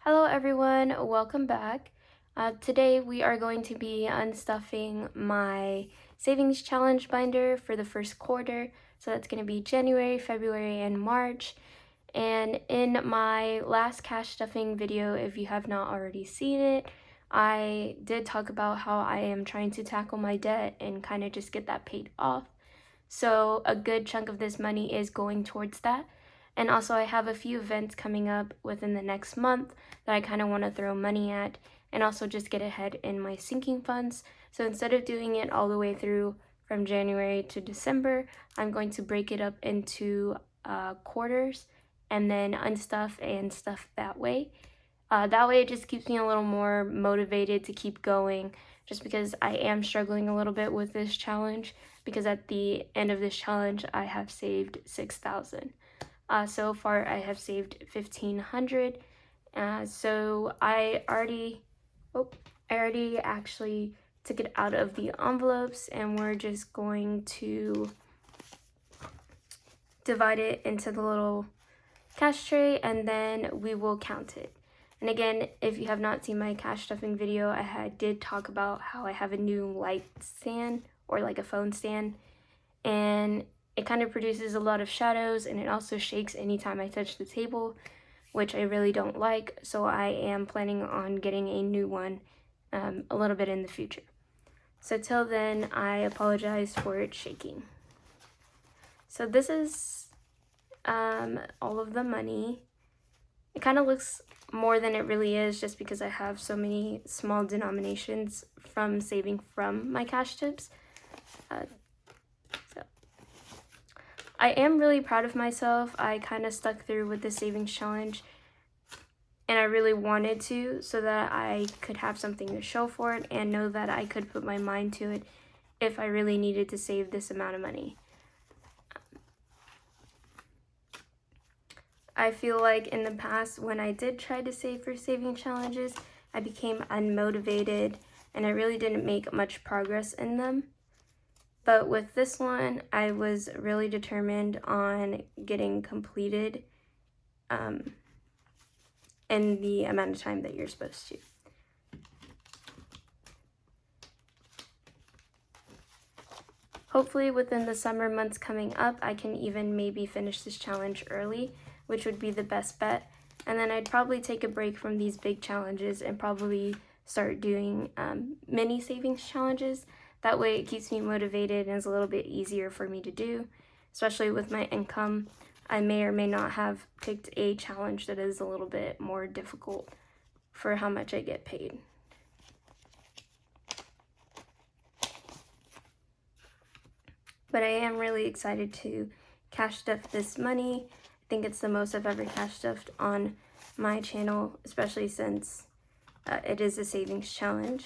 Hello everyone, welcome back. Today we are going to be unstuffing my savings challenge binder for the first quarter. So that's going to be January, February, and March. And in my last cash stuffing video, if you have not already seen it, I did talk about how I am trying to tackle my debt and kind of just get that paid off. So a good chunk of this money is going towards that. And also I have a few events coming up within the next month that I kind of want to throw money at and also just get ahead in my sinking funds. So instead of doing it all the way through from January to December, I'm going to break it up into quarters and then unstuff and stuff that way. That way it just keeps me a little more motivated to keep going, just because I am struggling a little bit with this challenge, because at the end of this challenge I have saved 6,000. So far I have saved 1,500. So I already actually took it out of the envelopes, and we're just going to divide it into the little cash tray, and then we will count it. And again, if you have not seen my cash stuffing video, I did talk about how I have a new light stand, or like a phone stand, and it kind of produces a lot of shadows, and it also shakes anytime I touch the table, which I really don't like. So I am planning on getting a new one a little bit in the future. So till then, I apologize for it shaking. So this is all of the money. It kind of looks more than it really is, just because I have so many small denominations from saving from my cash tips. So I am really proud of myself. I kind of stuck through with the savings challenge, and I really wanted to, so that I could have something to show for it and know that I could put my mind to it if I really needed to save this amount of money. I feel like in the past, when I did try to save for saving challenges, I became unmotivated and I really didn't make much progress in them. But with this one, I was really determined on getting completed in the amount of time that you're supposed to. Hopefully within the summer months coming up, I can even maybe finish this challenge early, which would be the best bet. And then I'd probably take a break from these big challenges and probably start doing mini savings challenges. That way it keeps me motivated and is a little bit easier for me to do, especially with my income. I may or may not have picked a challenge that is a little bit more difficult for how much I get paid. But I am really excited to cash stuff this money. I think it's the most I've ever cash stuffed on my channel, especially since it is a savings challenge.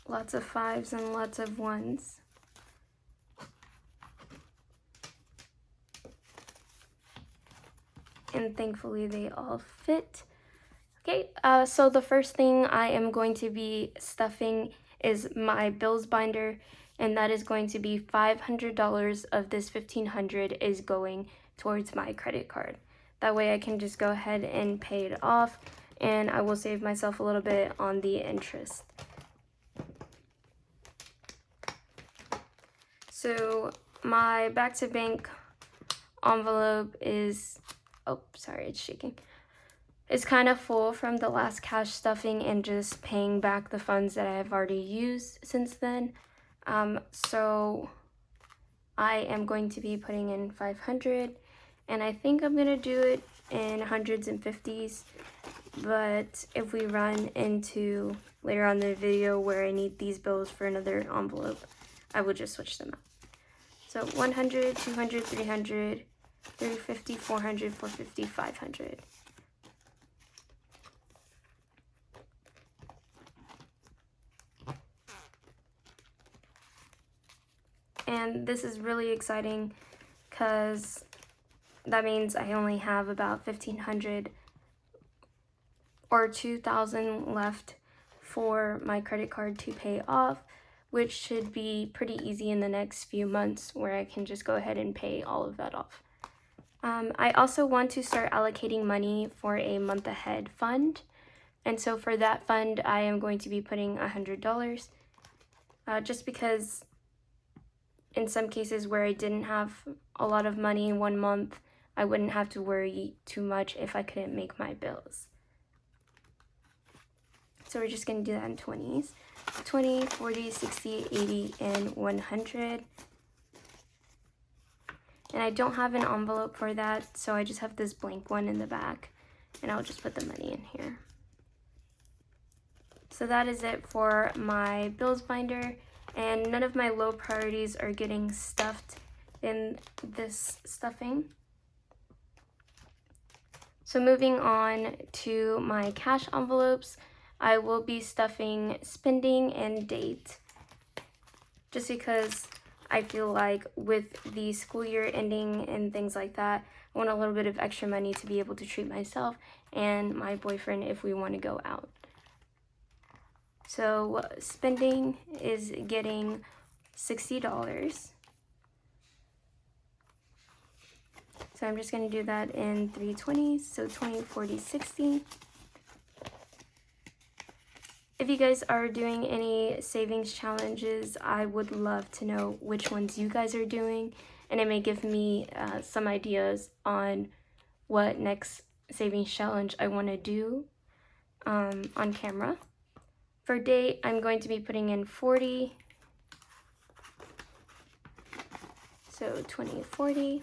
Lots of 5s and lots of 1s. And thankfully they all fit. Okay, so the first thing I am going to be stuffing is my bills binder, and that is going to be $500 of this $1,500 is going towards my credit card. That way I can just go ahead and pay it off, and I will save myself a little bit on the interest. So my back to bank envelope is, oh, sorry, it's shaking. It's kind of full from the last cash stuffing and just paying back the funds that I've already used since then. So I am going to be putting in 500, and I think I'm gonna do it in hundreds and 50s. But if we run into later on in the video where I need these bills for another envelope, I will just switch them out. So 100, 200, 300, 350, 400, 450, 500. And this is really exciting because that means I only have about 1,500 or 2,000 left for my credit card to pay off, which should be pretty easy in the next few months, where I can just go ahead and pay all of that off. I also want to start allocating money for a month ahead fund. And so for that fund, I am going to be putting $100, just because in some cases where I didn't have a lot of money in one month, I wouldn't have to worry too much if I couldn't make my bills. So we're just going to do that in 20s. 20, 40, 60, 80, and 100. And I don't have an envelope for that, so I just have this blank one in the back, and I'll just put the money in here. So that is it for my bills binder, and none of my low priorities are getting stuffed in this stuffing. So moving on to my cash envelopes, I will be stuffing spending and date, just because I feel like with the school year ending and things like that, I want a little bit of extra money to be able to treat myself and my boyfriend if we want to go out. So spending is getting $60. So I'm just going to do that in 320s, so 20, 40, 60. If you guys are doing any savings challenges, I would love to know which ones you guys are doing, and it may give me some ideas on what next savings challenge I want to do on camera. For date, I'm going to be putting in 40, so 20, 40.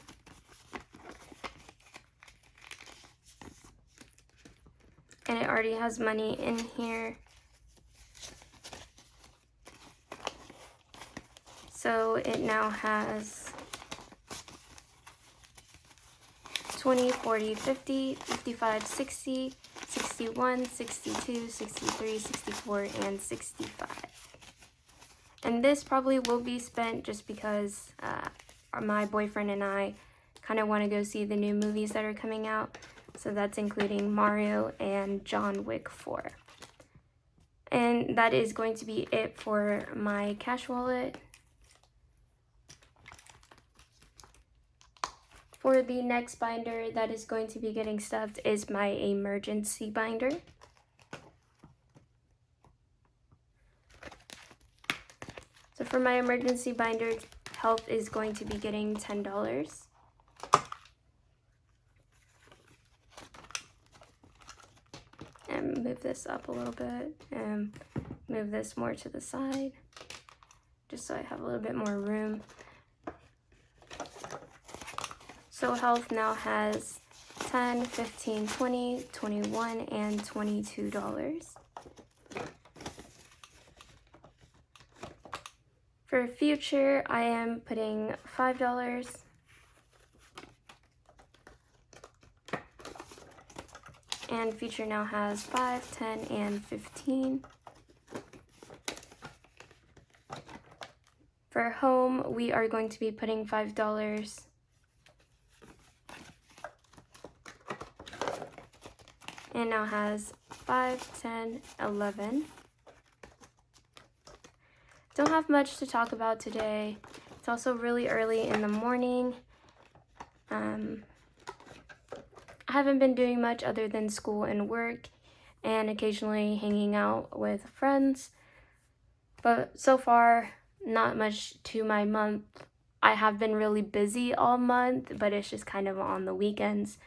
And it already has money in here. So it now has 20, 40, 50, 55, 60, 61, 62, 63, 64, and 65. And this probably will be spent just because my boyfriend and I kind of want to go see the new movies that are coming out. So that's including Mario and John Wick 4. And that is going to be it for my cash wallet. For the next binder that is going to be getting stuffed is my emergency binder. So for my emergency binder, health is going to be getting $10. And move this up a little bit and move this more to the side, just so I have a little bit more room. So health now has 10, 15, 20, 21, and $22. For future, I am putting $5. And future now has 5, 10, and 15. For home, we are going to be putting $5. And now has 5, 10, 11. Don't have much to talk about today. It's also really early in the morning. I haven't been doing much other than school and work, and occasionally hanging out with friends. But so far, not much to my month. I have been really busy all month, but it's just kind of on the weekends.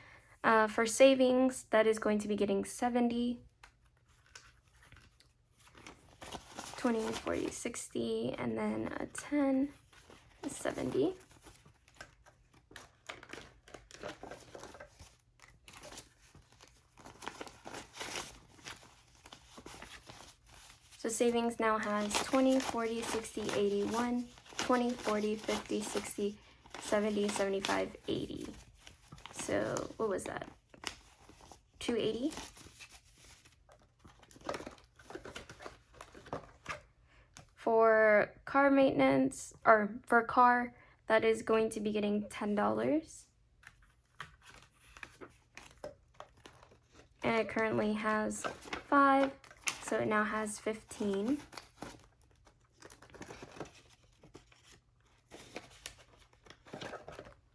For savings, that is going to be getting 70, 20, 40, 60, and then a 10, 70. So savings now has 20, 40, 60, 81, 20, 40, 50, 60, 70, 75, 80. So what was that? 280. For car maintenance, or for car, that is going to be getting $10. And it currently has 5, So it now has 15.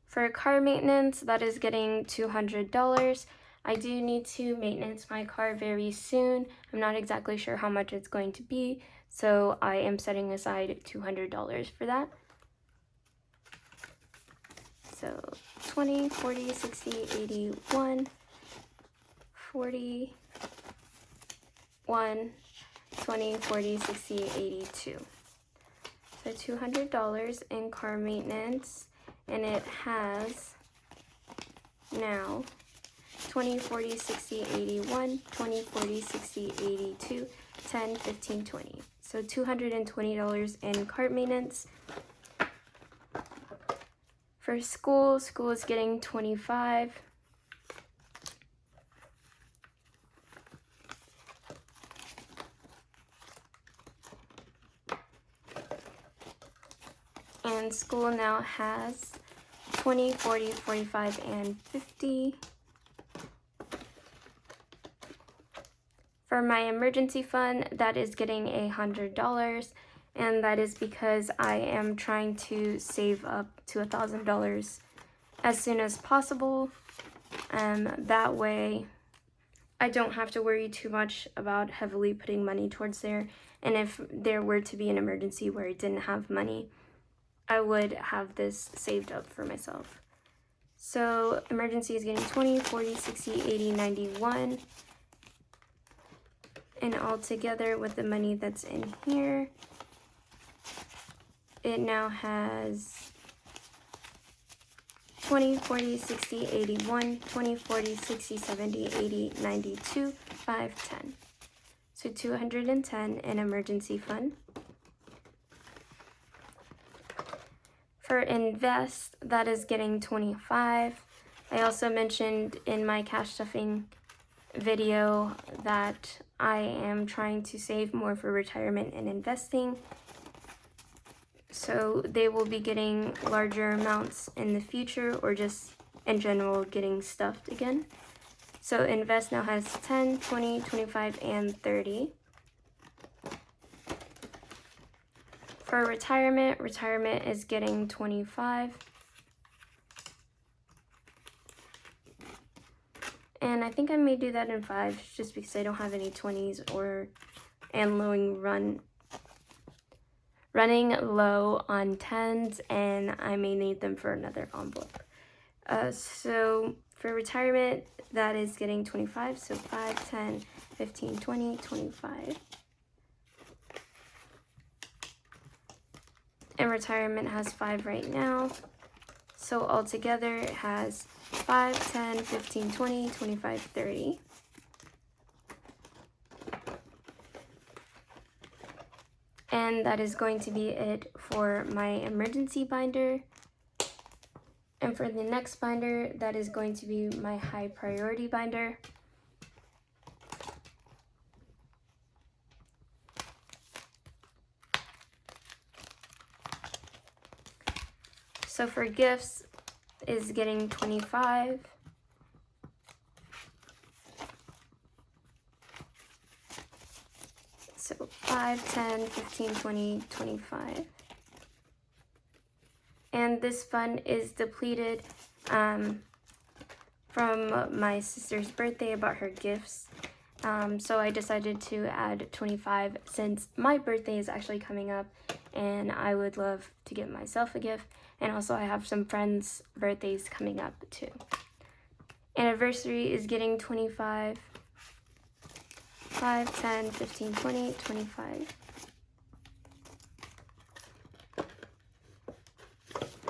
For car maintenance, that is getting $200. I do need to maintenance my car very soon. I'm not exactly sure how much it's going to be, so I am setting aside $200 for that. So 20, 40, 60, 81, 41, 20, 40, 60, 82. So $200 in car maintenance, and it has now 20, 40, 60, 81, 20, 40, 60, 82, 10, 15, 20. So $220 in car maintenance. For school is getting 25. And school now has 20, 40, 45, and 50. For my emergency fund, that is getting $100, and that is because I am trying to save up to $1,000 as soon as possible. That way I don't have to worry too much about heavily putting money towards there, and if there were to be an emergency where I didn't have money, I would have this saved up for myself. So emergency is getting 20, 40, 60, 80, 91. And all together with the money that's in here, it now has 20, 40, 60, 81, 20, 40, 60, 70, 80, 92, 5, 10. So 210 in emergency fund. For invest, that is getting 25. I also mentioned in my cash stuffing video that I am trying to save more for retirement and investing. So they will be getting larger amounts in the future, or just in general getting stuffed again. So invest now has 10, 20, 25, and 30. For retirement is getting 25. And I think I may do that in 5 just because I don't have any 20s and running low on 10s, and I may need them for another envelope. So for retirement, that is getting 25. So 5, 10, 15, 20, 25. And retirement has 5 right now. So altogether it has 5, 10, 15, 20, 25, 30. And that is going to be it for my emergency binder. And for the next binder, that is going to be my high priority binder. So for gifts is getting 25. So 5, 10, 15, 20, 25. And this fund is depleted from my sister's birthday. I bought her gifts. So I decided to add 25 since my birthday is actually coming up and I would love to get myself a gift. And also I have some friends' birthdays coming up too. Anniversary is getting 25. 5, 10, 15, 20, 25.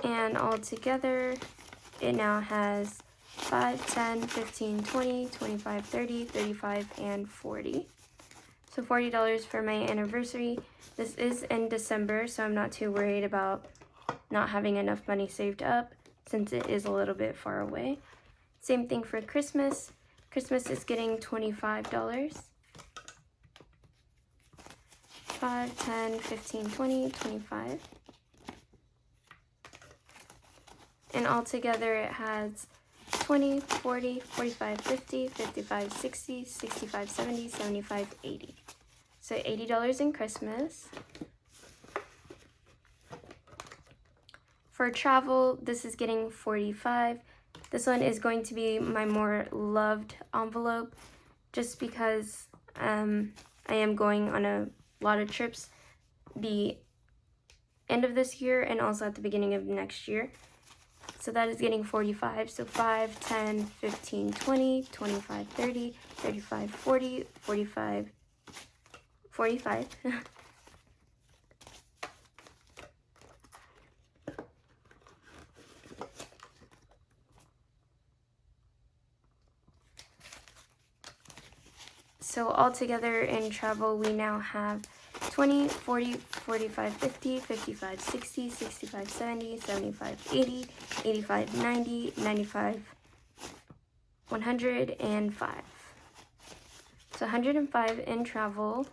And all together, it now has 5, 10, 15, 20, 25, 30, 35, and 40. So $40 for my anniversary. This is in December, so I'm not too worried about not having enough money saved up since it is a little bit far away. Same thing for Christmas. Christmas is getting $25. 5, 10, 15, 20, 25. And altogether it has 20, 40, 45, 50, 55, 60, 65, 70, 75, 80. So $80 in Christmas. For travel, this is getting $45. This one is going to be my more loved envelope just because I am going on a lot of trips the end of this year and also at the beginning of next year. So that is getting $45. So 5, 10, 15, 20, 25, 30, 35, 40, 45, 45. So altogether in travel, we now have 20, 40, 45, 50, 55, 60, 65, 70, 75, 80, 85, 90, 95, 105. So 105 in travel.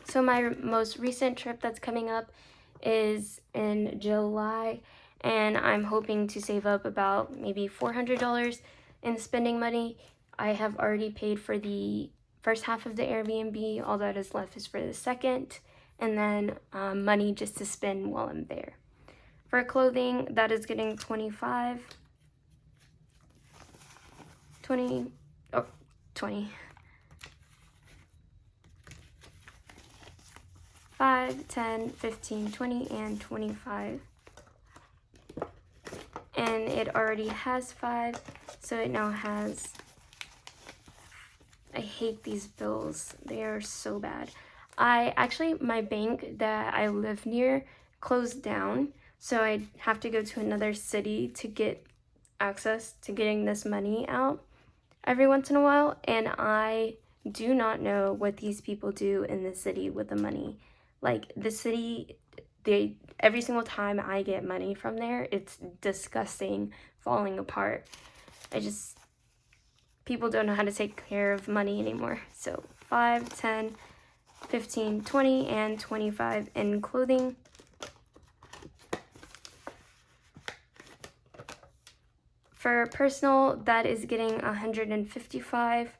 So my most recent trip that's coming up is in July, and I'm hoping to save up about maybe $400 in spending money. I have already paid for the first half of the Airbnb. All that is left is for the second, and then money just to spend while I'm there. For clothing, that is getting 25, 20, 5, 10, 15, 20, and 25. And it already has 5, so it now has, I hate these bills. They are so bad. My bank that I live near closed down, so I have to go to another city to get access to getting this money out every once in a while, and I do not know what these people do in the city with the money. Like, the city, every single time I get money from there, it's disgusting, falling apart. People don't know how to take care of money anymore. So 5, 10, 15, 20, and 25 in clothing. For personal, that is getting 155.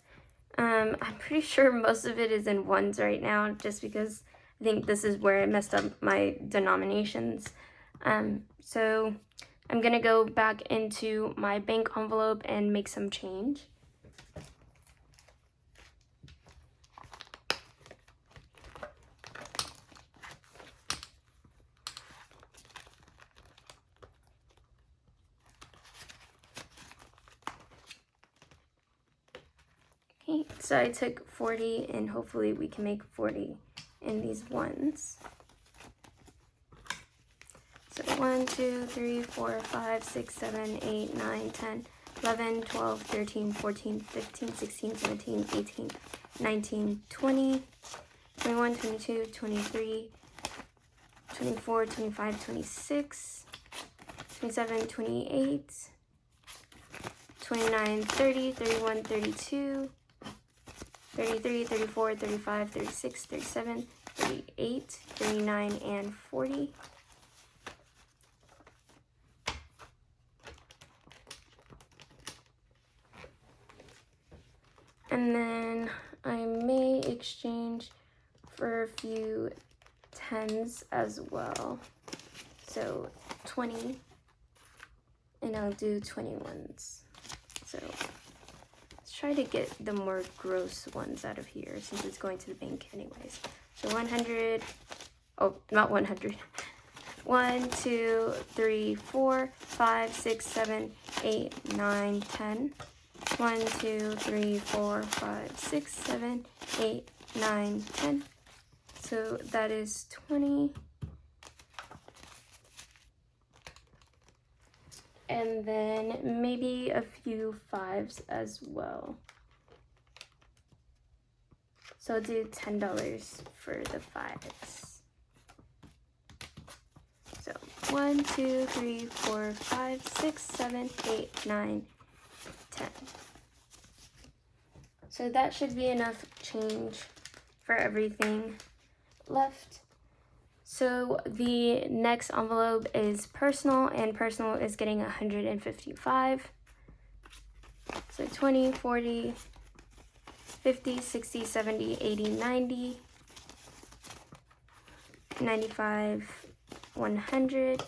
I'm pretty sure most of it is in ones right now, just because I think this is where I messed up my denominations. So I'm gonna go back into my bank envelope and make some change. Okay, so I took 40, and hopefully we can make 40 in these ones. So 1, 2, 3, 4, 5, 6, 7, 8, 9, 10, 11, 12, 13, 14, 15, 16, 17, 18, 19, 20, 21, 22, 23, 24, 25, 26, 27, 28, 29, 30, 31, 32, 33, 34, 35, 36, 37, 38, 39, and 40. And then I may exchange for a few 10s as well. So 20, and I'll do 21s. So let's try to get the more gross ones out of here since it's going to the bank anyways. So 100, oh, not 100. 1, 2, 3, 4, 5, 6, 7, 8, 9, 10. 1, 2, 3, 4, 5, 6, 7, 8, 9, 10. So that is 20. And then maybe a few 5s as well. So I'll do $10 for the 5s. So 1, 2, 3, 4, 5, 6, 7, 8, 9, 10. So that should be enough change for everything left. So the next envelope is personal, and personal is getting 155. So 20, 40, 50, 60, 70, 80, 90, 95, 100,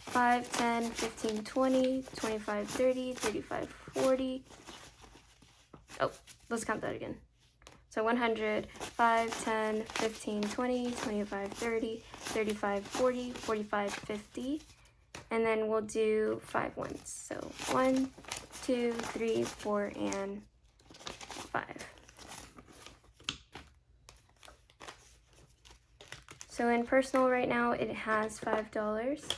5, 10, 15, 20, 25, 30, 35, 40. Oh, let's count that again. So 100, 5, 10, 15, 20, 25, 30, 35, 40, 45, 50. And then we'll do 5 ones. So 1, 2, 3, 4, and 5. So in personal right now, it has $5.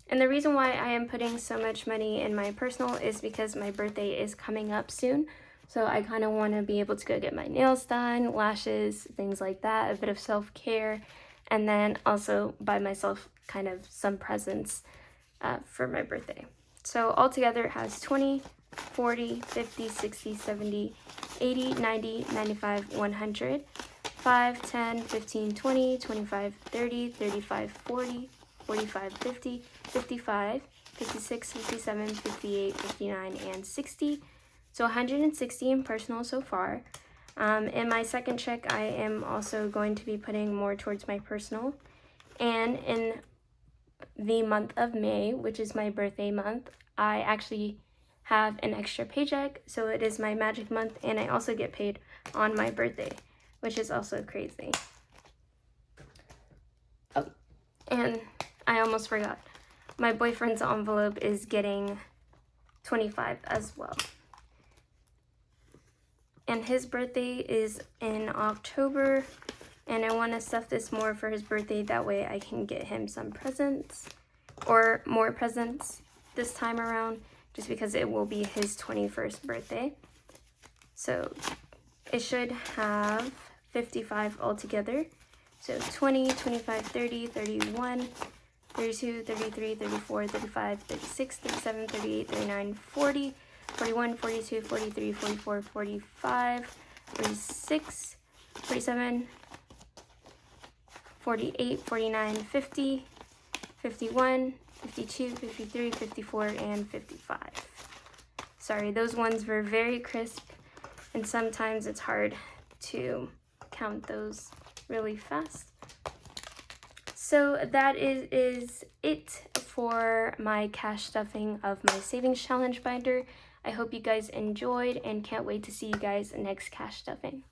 And the reason why I am putting so much money in my personal is because my birthday is coming up soon. So I kind of want to be able to go get my nails done, lashes, things like that, a bit of self-care, and then also buy myself kind of some presents for my birthday. So altogether it has 20, 40, 50, 60, 70, 80, 90, 95, 100, 5, 10, 15, 20, 25, 30, 35, 40, 45, 50, 55, 56, 57, 58, 59, and 60. So 160 in personal so far. In my second check, I am also going to be putting more towards my personal. And in the month of May, which is my birthday month, I actually have an extra paycheck. So it is my magic month, and I also get paid on my birthday, which is also crazy. Oh, and I almost forgot. My boyfriend's envelope is getting 25 as well. And his birthday is in October, and I want to stuff this more for his birthday. That way I can get him some presents, or more presents this time around, just because it will be his 21st birthday. So it should have 55 altogether. So 20, 25, 30, 31, 32, 33, 34, 35, 36, 37, 38, 39, 40, 41, 42, 43, 44, 45, 46, 47, 48, 49, 50, 51, 52, 53, 54, and 55. Sorry, those ones were very crisp, and sometimes it's hard to count those really fast. So that is it for my cash stuffing of my savings challenge binder. I hope you guys enjoyed and can't wait to see you guys next cash stuffing.